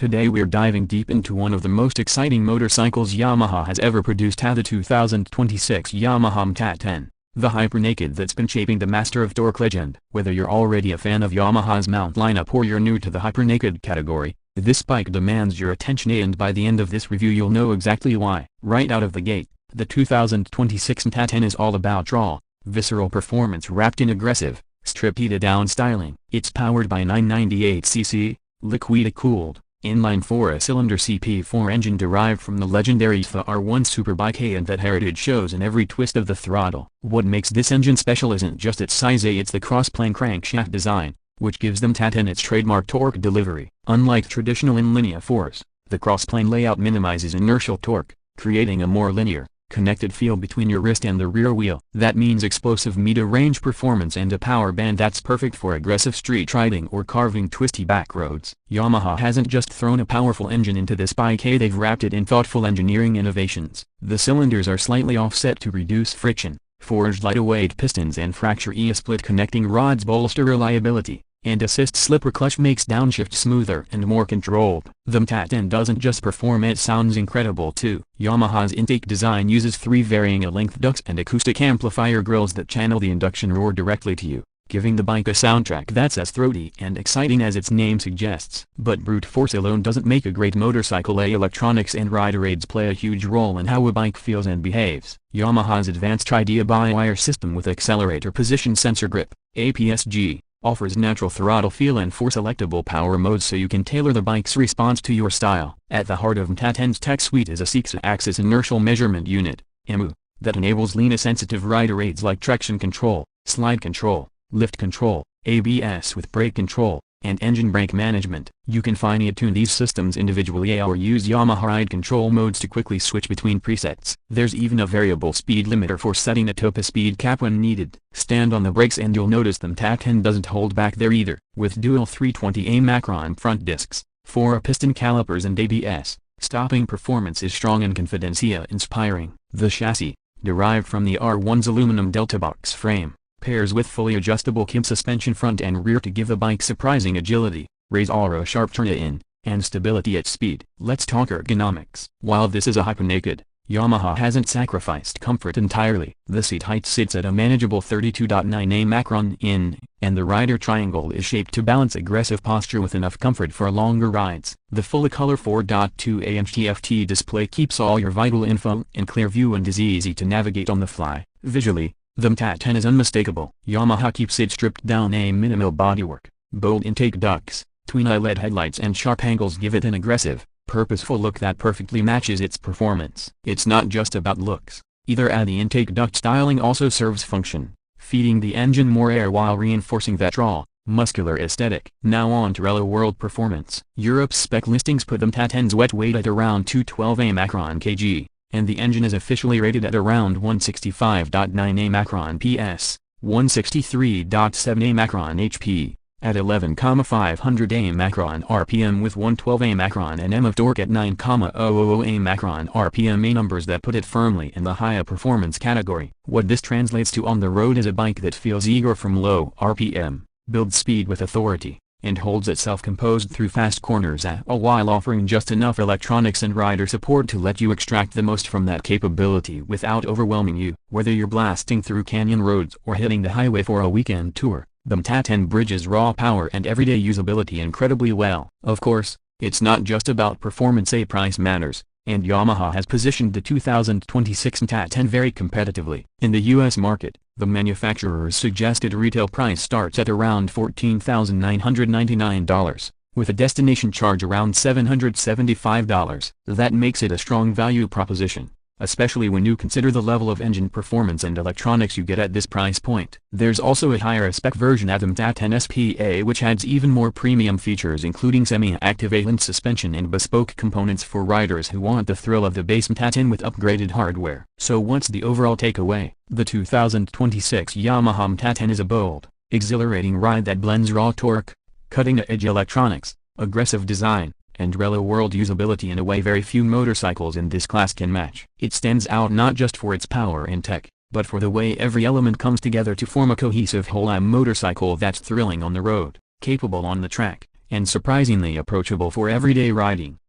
Today we're diving deep into one of the most exciting motorcycles Yamaha has ever produced, the 2026 Yamaha MT-10, the hyper-naked that's been shaping the master of torque legend. Whether you're already a fan of Yamaha's mount lineup or you're new to the hyper-naked category, this bike demands your attention, and by the end of this review you'll know exactly why. Right out of the gate, the 2026 MT-10 is all about raw, visceral performance wrapped in aggressive, stripped-down styling. It's powered by 998cc, liquid-cooled, inline 4-cylinder CP4 engine derived from the legendary The R1 superbike, and that heritage shows in every twist of the throttle. What makes this engine special isn't just its size, it's the crossplane crankshaft design, which gives the MT-10 its trademark torque delivery. Unlike traditional in-linea 4s, the crossplane layout minimizes inertial torque, creating a more linear, connected feel between your wrist and the rear wheel. That means explosive mid-range performance and a power band that's perfect for aggressive street riding or carving twisty back roads. Yamaha hasn't just thrown a powerful engine into this bike, they've wrapped it in thoughtful engineering innovations. The cylinders are slightly offset to reduce friction, forged lightweight pistons and fracture-free split connecting rods bolster reliability, and assist slipper clutch makes downshift smoother and more controlled. The MT-10 doesn't just perform, it sounds incredible too. Yamaha's intake design uses 3 varying length ducts and acoustic amplifier grills that channel the induction roar directly to you, giving the bike a soundtrack that's as throaty and exciting as its name suggests. But brute force alone doesn't make a great motorcycle. Electronics and rider aids play a huge role in how a bike feels and behaves. Yamaha's advanced idea-by-wire system with accelerator position sensor grip, APS-G, offers natural throttle feel and 4 selectable power modes so you can tailor the bike's response to your style. At the heart of MT-10's tech suite is a 6-axis inertial measurement unit, IMU, that enables lean-sensitive rider aids like traction control, slide control, lift control, ABS with brake control, and engine brake management. You can fine-tune these systems individually or use Yamaha ride control modes to quickly switch between presets. There's even a variable speed limiter for setting a top speed cap when needed. Stand on the brakes and you'll notice the MT-10 doesn't hold back there either. With dual 320A Macron front discs, 4 piston calipers and ABS, stopping performance is strong and confidence-inspiring. The chassis, derived from the R1's aluminum delta box frame, pairs with fully adjustable KIM suspension front and rear to give the bike surprising agility, raise-all sharp turn-in, and stability at speed. Let's talk ergonomics. While this is a hyper-naked, Yamaha hasn't sacrificed comfort entirely. The seat height sits at a manageable 32.9 Macron in, and the rider triangle is shaped to balance aggressive posture with enough comfort for longer rides. The full-color 4.2-inch TFT display keeps all your vital info in clear view and is easy to navigate on the fly. Visually, the MT-10 is unmistakable. Yamaha keeps it stripped down. A minimal bodywork, bold intake ducts, twin LED headlights and sharp angles give it an aggressive, purposeful look that perfectly matches its performance. It's not just about looks, either. The intake duct styling also serves function, feeding the engine more air while reinforcing that raw, muscular aesthetic. Now on to real-world performance. Europe's spec listings put the MT-10's wet weight at around 212 Macron kg, and the engine is officially rated at around 165.9 Macron PS, 163.7 Macron HP, at 11,500 Macron RPM with 112 Macron Nm of torque at 9,000 Macron RPM, numbers that put it firmly in the higher performance category. What this translates to on the road is a bike that feels eager from low RPM, builds speed with authority, and holds itself composed through fast corners, all while offering just enough electronics and rider support to let you extract the most from that capability without overwhelming you. Whether you're blasting through canyon roads or hitting the highway for a weekend tour, the MT-10 bridges raw power and everyday usability incredibly well. Of course, it's not just about performance, price matters, and Yamaha has positioned the 2026 MT-10 very competitively. In the US market, the manufacturer's suggested retail price starts at around $14,999, with a destination charge around $775. That makes it a strong value proposition, especially when you consider the level of engine performance and electronics you get at this price point. There's also a higher spec version of the MT-10 SPA which adds even more premium features, including semi-active A-link suspension and bespoke components for riders who want the thrill of the base MT-10 with upgraded hardware. So what's the overall takeaway? The 2026 Yamaha MT-10 is a bold, exhilarating ride that blends raw torque, cutting-edge electronics, aggressive design, and real-world usability in a way very few motorcycles in this class can match. It stands out not just for its power and tech, but for the way every element comes together to form a cohesive whole. A motorcycle that's thrilling on the road, capable on the track, and surprisingly approachable for everyday riding.